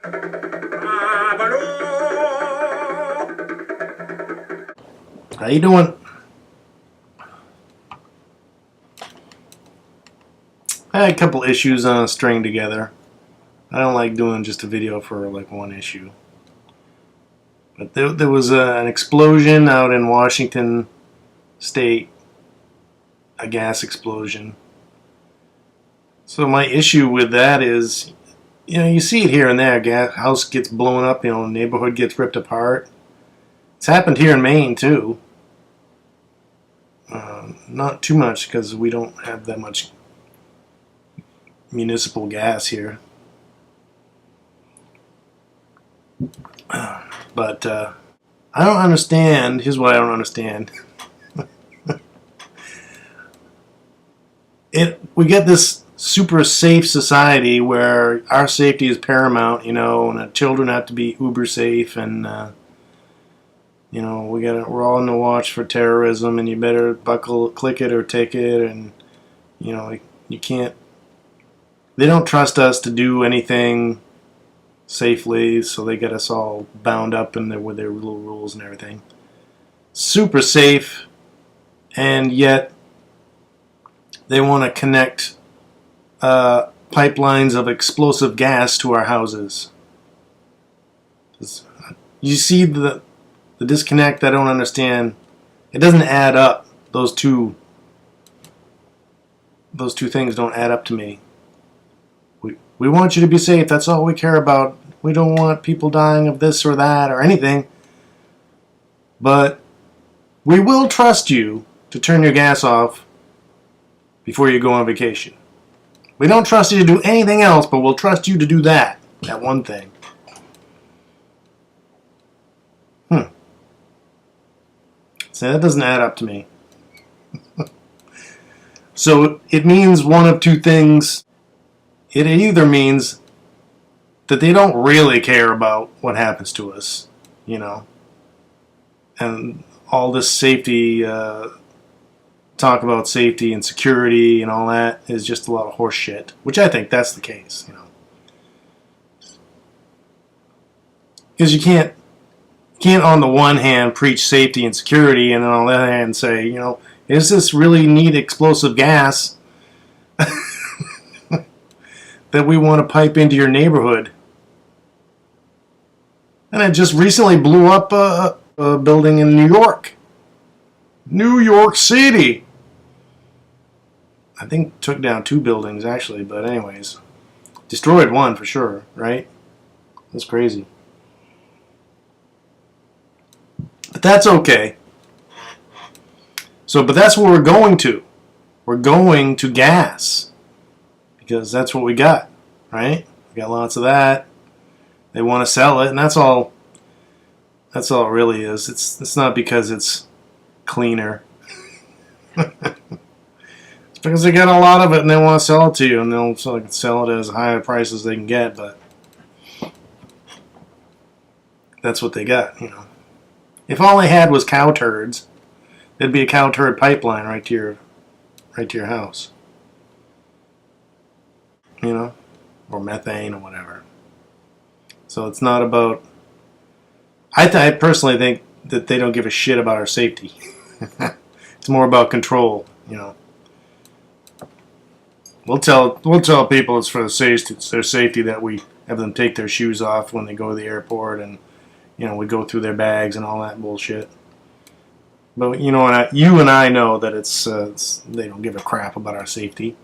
How you doing? I had a couple issues on a string together. I don't like doing just a video for like one issue. But there was an explosion out in Washington State, a gas explosion. So my issue with that is, you see it here and there. Gas house gets blown up, neighborhood gets ripped apart. It's happened here in Maine too. Not too much because we don't have that much municipal gas here. But I don't understand. Here's what I don't understand. We get this super safe society where our safety is paramount, and the children have to be uber safe, and we're all on the watch for terrorism, and you better click it or take it, and you can't. They don't trust us to do anything safely, so they get us all bound up with their little rules and everything. Super safe, and yet they want to connect pipelines of explosive gas to our houses. You see the disconnect? I don't understand. It doesn't add up. Those two things don't add up to me. We want you to be safe. That's all we care about. We don't want people dying of this or that or anything. But we will trust you to turn your gas off before you go on vacation. We don't trust you to do anything else, but we'll trust you to do that one thing. So that doesn't add up to me. So it means one of two things. It either means that they don't really care about what happens to us, and all this safety, talk about safety and security and all that is just a lot of horse shit, which I think that's the case, Because you can't on the one hand preach safety and security and then on the other hand say, is this really neat explosive gas that we want to pipe into your neighborhood? And it just recently blew up a building in New York. New York City. I think took down 2 buildings actually, but anyways. Destroyed one for sure, right? That's crazy. But that's okay. But that's where we're going to. We're going to gas. Because that's what we got, right? We got lots of that. They want to sell it, and that's all it really is. It's not because it's cleaner. It's because they got a lot of it and they want to sell it to you, and they'll sell it as high a price as they can get, but that's what they got, If all they had was cow turds, there'd be a cow turd pipeline right to your house. Or methane or whatever. So it's not about. I personally think that they don't give a shit about our safety. It's more about control. We'll tell people it's for their safety that we have them take their shoes off when they go to the airport, and we go through their bags and all that bullshit. But you and I know that it's they don't give a crap about our safety.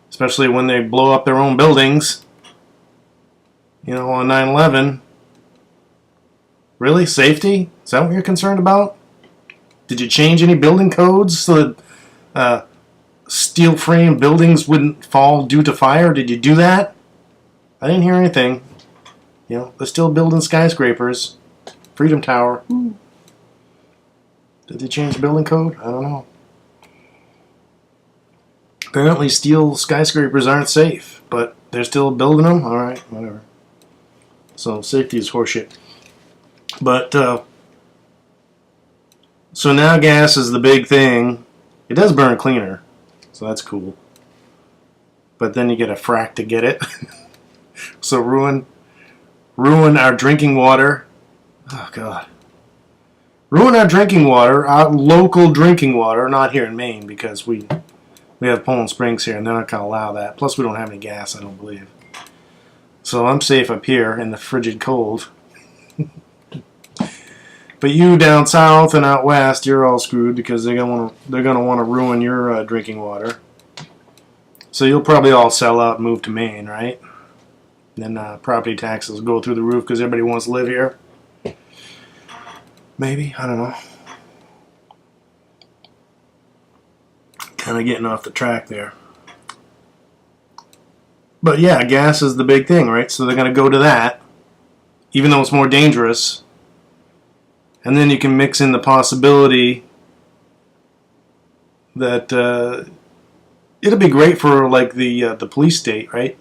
Especially when they blow up their own buildings, on 9/11. Really? Safety? Is that what you're concerned about? Did you change any building codes so that steel frame buildings wouldn't fall due to fire? Did you do that? I didn't hear anything. They're still building skyscrapers. Freedom Tower. Did they change the building code? I don't know. Apparently steel skyscrapers aren't safe, but they're still building them? Alright, whatever. So safety is horseshit. But, so now gas is the big thing. It does burn cleaner, so that's cool. But then you get a frack to get it. So ruin ruin our drinking water. Oh, God. Ruin our drinking water, our local drinking water, not here in Maine, because we have Poland Springs here, and they're not going to allow that. Plus, we don't have any gas, I don't believe. So I'm safe up here in the frigid cold. But you down south and out west, you're all screwed because they're gonna want to ruin your drinking water. So you'll probably all sell out and move to Maine, right? And then property taxes go through the roof because everybody wants to live here. Maybe, I don't know. Kind of getting off the track there. But yeah, gas is the big thing, right? So they're going to go to that, even though it's more dangerous. And then you can mix in the possibility that it'll be great for like the police state, right?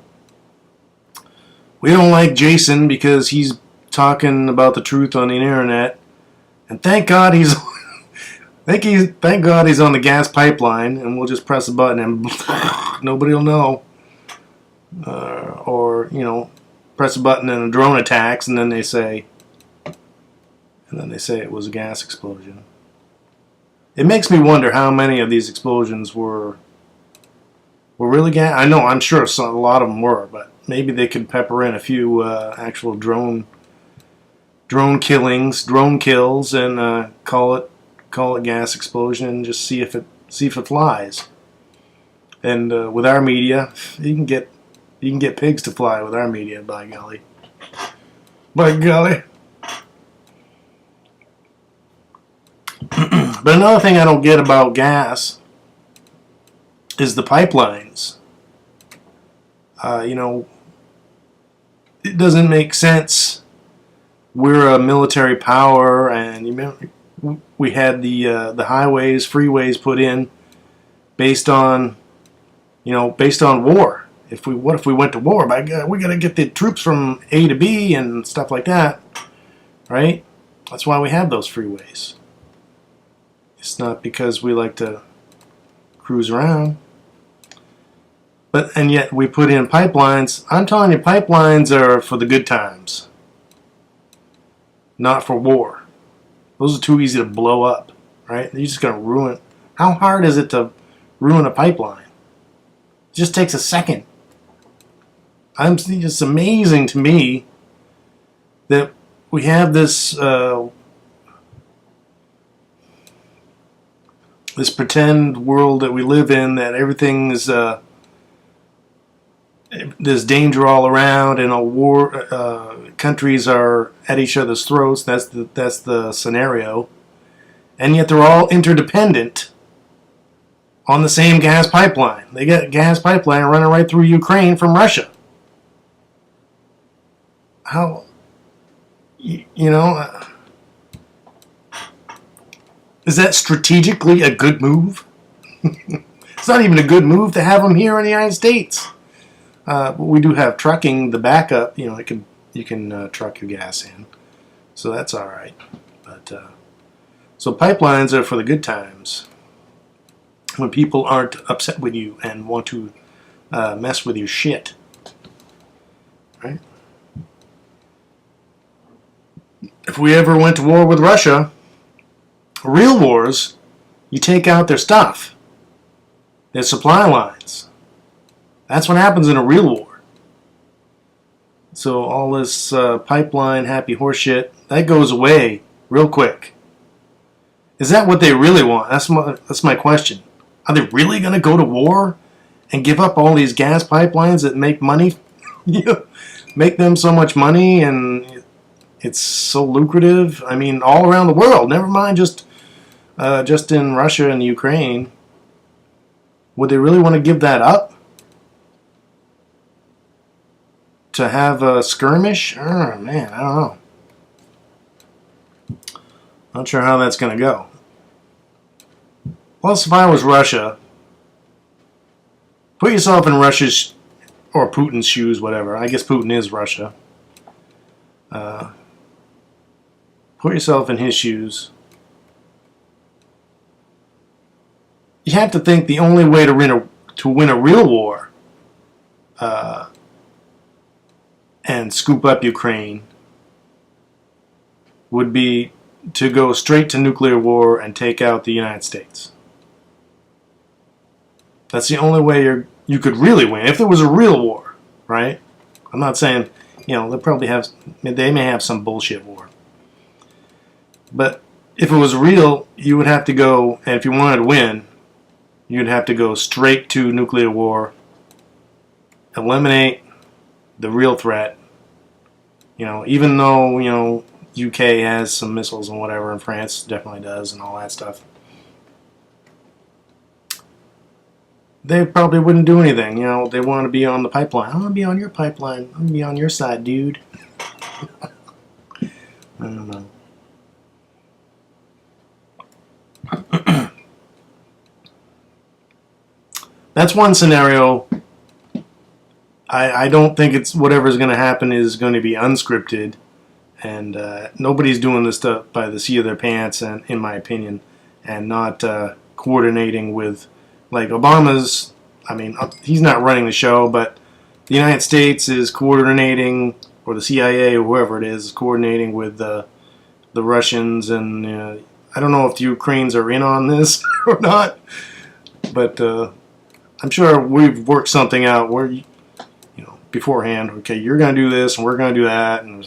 We don't like Jason because he's talking about the truth on the internet, and thank God he's thank God he's on the gas pipeline, and we'll just press a button and nobody will know. Or press a button and a drone attacks, and then they say it was a gas explosion. It makes me wonder how many of these explosions were really gas. I know, I'm sure a lot of them were, but maybe they could pepper in a few actual drone killings, drone kills, and call it gas explosion, and just see if it flies. And with our media, you can get pigs to fly with our media, by golly. By golly. But another thing I don't get about gas is the pipelines. It doesn't make sense. We're a military power, and we had the highways, freeways put in based on war. What if we went to war? By God, we got to get the troops from A to B and stuff like that, right? That's why we have those freeways. It's not because we like to cruise around. And yet we put in pipelines. I'm telling you, pipelines are for the good times, not for war. Those are too easy to blow up, right? You're just going to ruin. How hard is it to ruin a pipeline? It just takes a second. It's amazing to me that we have this this pretend world that we live in, that everything is there's danger all around, and a war. Countries are at each other's throats. That's the scenario, and yet they're all interdependent on the same gas pipeline. They got a gas pipeline running right through Ukraine from Russia. How, is that strategically a good move? It's not even a good move to have them here in the United States. But we do have trucking, the backup. You can truck your gas in, so that's all right. But so pipelines are for the good times, when people aren't upset with you and want to mess with your shit, right? If we ever went to war with Russia, real wars, you take out their stuff, their supply lines. That's what happens in a real war. So all this pipeline happy horseshit, that goes away real quick. Is that what they really want? That's my question. Are they really going to go to war and give up all these gas pipelines that make money? Make them so much money, and it's so lucrative. I mean, all around the world. Never mind just in Russia and Ukraine. Would they really want to give that up to have a skirmish? Oh, man, I don't know. Not sure how that's going to go. Plus, if I was Russia, put yourself in Russia's or Putin's shoes, whatever. I guess Putin is Russia. Put yourself in his shoes. You have to think the only way to win a real war, and and scoop up Ukraine would be to go straight to nuclear war and take out the United States. That's the only way you could really win. If there was a real war, right? I'm not saying, they may have some bullshit war. But if it was real, you would have to go, and if you wanted to win, you'd have to go straight to nuclear war, eliminate the real threat. Even though, UK has some missiles and whatever, and France definitely does, and all that stuff. They probably wouldn't do anything. They want to be on the pipeline. I want to be on your pipeline. I'm going to be on your side, dude. I don't know. That's one scenario. I don't think it's whatever's going to happen is going to be unscripted. And nobody's doing this stuff by the seat of their pants, and in my opinion, and not coordinating with, like Obama's. He's not running the show, but the United States is coordinating, or the CIA, or whoever it is coordinating with the Russians, and I don't know if the Ukrainians are in on this or not, but I'm sure we've worked something out where beforehand, okay, you're going to do this and we're going to do that, and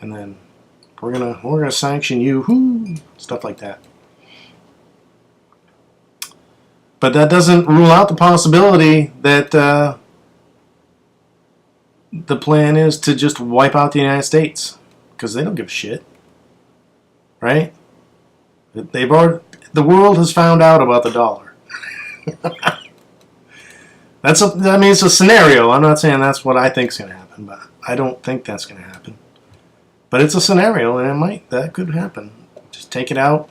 then we're gonna sanction you, stuff like that. But that doesn't rule out the possibility that the plan is to just wipe out the United States, because they don't give a shit, right? The world has found out about the dollar. It's a scenario. I'm not saying that's what I think is going to happen, but I don't think that's going to happen. But it's a scenario, and that could happen. Just take it out,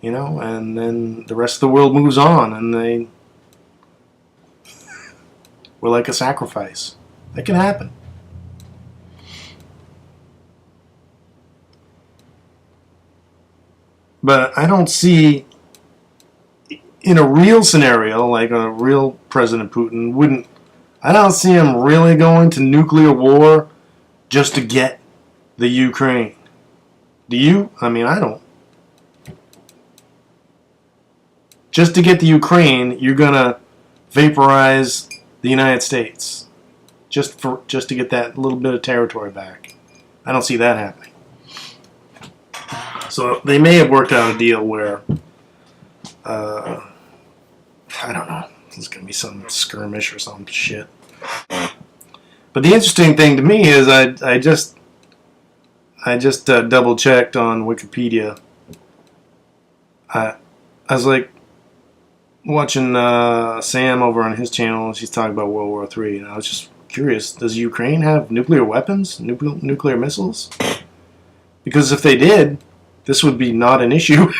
and then the rest of the world moves on, and we're like a sacrifice. That can happen. But I don't see, in a real scenario, like a real President Putin I don't see him really going to nuclear war just to get the Ukraine. Do you? I don't. Just to get the Ukraine, you're gonna vaporize the United States, just to get that little bit of territory back. I don't see that happening. So they may have worked out a deal where, I don't know, there's going to be some skirmish or some shit. But the interesting thing to me is I just double checked on Wikipedia. I was like watching Sam over on his channel, and she's talking about World War III, and I was just curious, does Ukraine have nuclear weapons, nuclear missiles? Because if they did, this would be not an issue,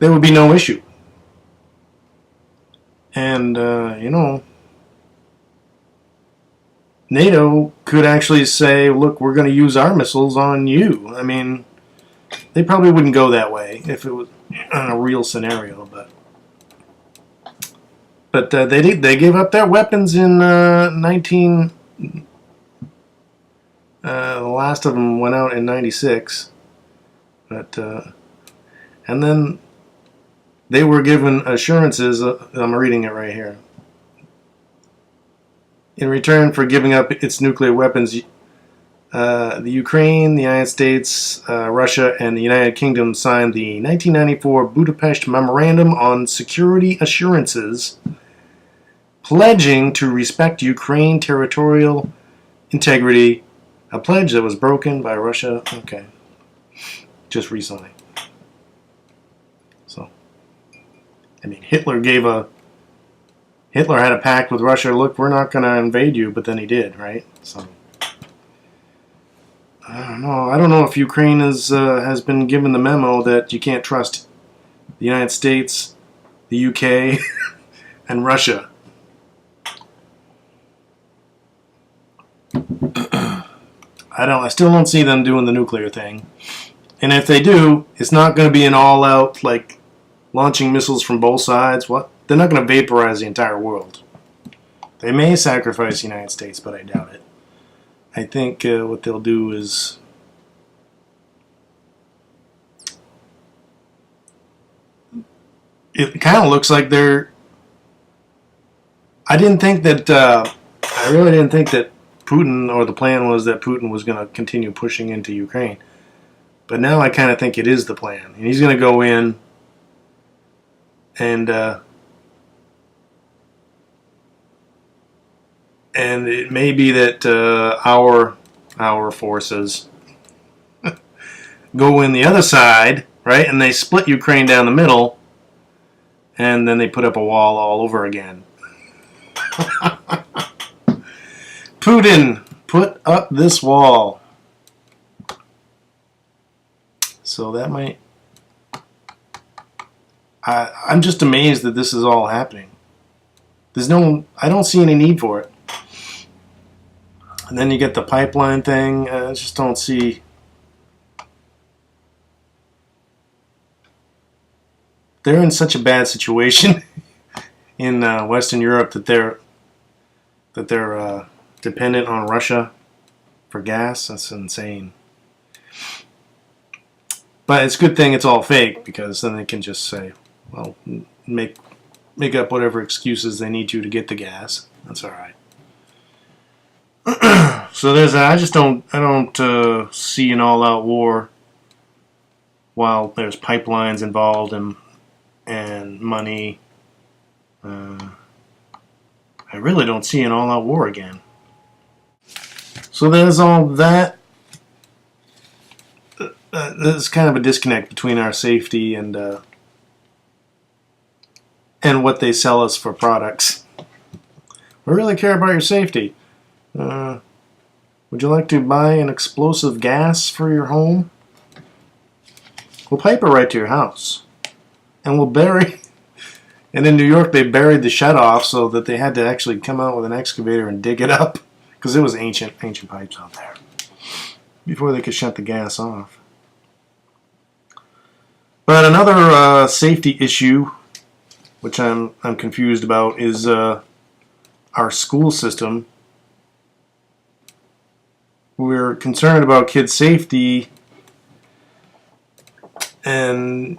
There would be no issue. And, NATO could actually say, look, we're going to use our missiles on you. They probably wouldn't go that way if it was on a real scenario, but they gave up their weapons in the last of them went out in 96, but and then they were given assurances. I'm reading it right here. In return for giving up its nuclear weapons, the Ukraine, the United States, Russia, and the United Kingdom signed the 1994 Budapest Memorandum on Security Assurances, pledging to respect Ukraine territorial integrity, a pledge that was broken by Russia, just recently. So, Hitler had a pact with Russia, look, we're not going to invade you, but then he did, right? So, I don't know if Ukraine has been given the memo that you can't trust the United States, the UK, and Russia. I still don't see them doing the nuclear thing. And if they do, it's not going to be an all-out, launching missiles from both sides. What? they're not going to vaporize the entire world. They may sacrifice the United States, but I doubt it. I think what they'll do is it kind of looks like they're. I didn't think that. I really didn't think that Putin, or the plan was that Putin was going to continue pushing into Ukraine. But now I kind of think it is the plan. And he's going to go in and it may be that our forces go in the other side, right? And they split Ukraine down the middle, and then they put up a wall all over again. Putin, put up this wall. So that might... I'm just amazed that this is all happening. I don't see any need for it. And then you get the pipeline thing. I just don't see... They're in such a bad situation in Western Europe that they're dependent on Russia for gas. That's insane. But it's a good thing it's all fake, because then they can just say, well, make up whatever excuses they need to get the gas. That's all right. So there's that. I don't see an all-out war while there's pipelines involved and money. I really don't see an all-out war again. So there's all that. There's kind of a disconnect between our safety and what they sell us for products. We really care about your safety. Would you like to buy an explosive gas for your home? We'll pipe it right to your house. And we'll bury... And in New York, they buried the shutoff so that they had to actually come out with an excavator and dig it up, because it was ancient pipes out there before they could shut the gas off. But another safety issue, which I'm confused about, is our school system. We're concerned about kids' safety, and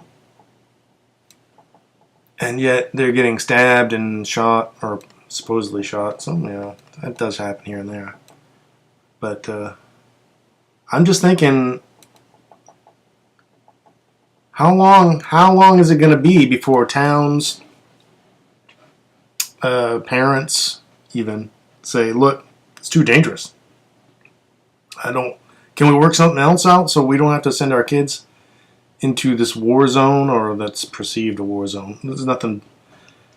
yet they're getting stabbed and shot, or supposedly shot. So, that does happen here and there. But I'm just thinking, how long is it going to be before towns, parents even, say, look, it's too dangerous. Can we work something else out so we don't have to send our kids into this war zone, or that's perceived a war zone? There's nothing,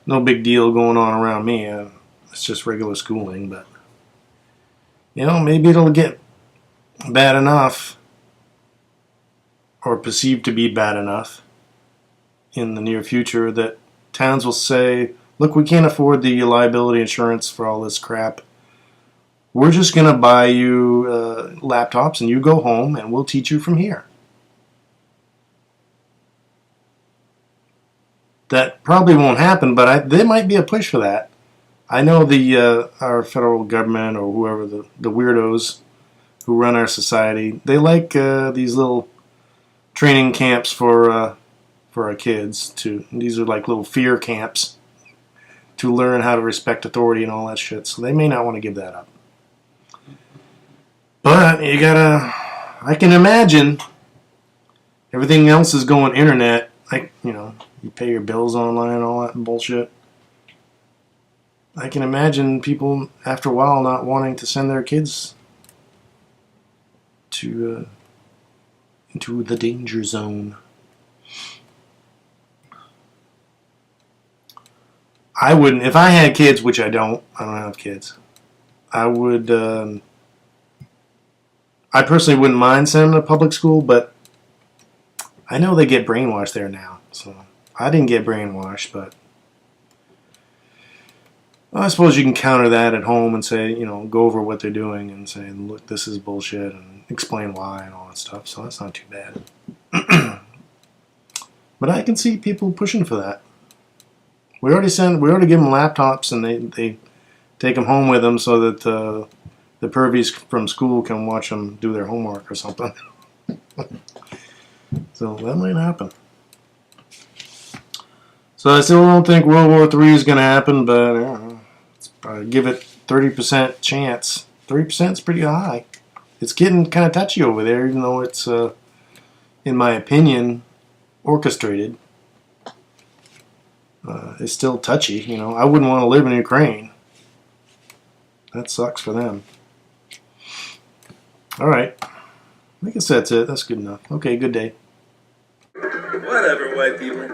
no big deal going on around me. It's just regular schooling, but maybe it'll get bad enough, or perceived to be bad enough in the near future, that towns will say, look, we can't afford the liability insurance for all this crap. We're just going to buy you laptops, and you go home, and we'll teach you from here. That probably won't happen, but there might be a push for that. I know our federal government, or whoever, the weirdos who run our society, they like these little training camps for our kids. These are like little fear camps to learn how to respect authority and all that shit. So they may not want to give that up. But I can imagine everything else is going internet. You pay your bills online and all that bullshit. I can imagine people, after a while, not wanting to send their kids into the danger zone. I wouldn't, if I had kids, which I don't have kids, I would, I personally wouldn't mind sending them to public school, but I know they get brainwashed there now, so I didn't get brainwashed, but I suppose you can counter that at home and say, go over what they're doing and say, look, this is bullshit, and explain why and all that stuff, so that's not too bad. But I can see people pushing for that. We already give them laptops, and they take them home with them so that the pervies from school can watch them do their homework or something. So that might happen. So I still don't think World War III is going to happen, but give it 30% chance. 30% is pretty high. It's getting kind of touchy over there, even though it's, in my opinion, orchestrated. It's still touchy, you know. I wouldn't want to live in Ukraine. That sucks for them. All right. I guess that's it. That's good enough. Okay, good day. Whatever, white people.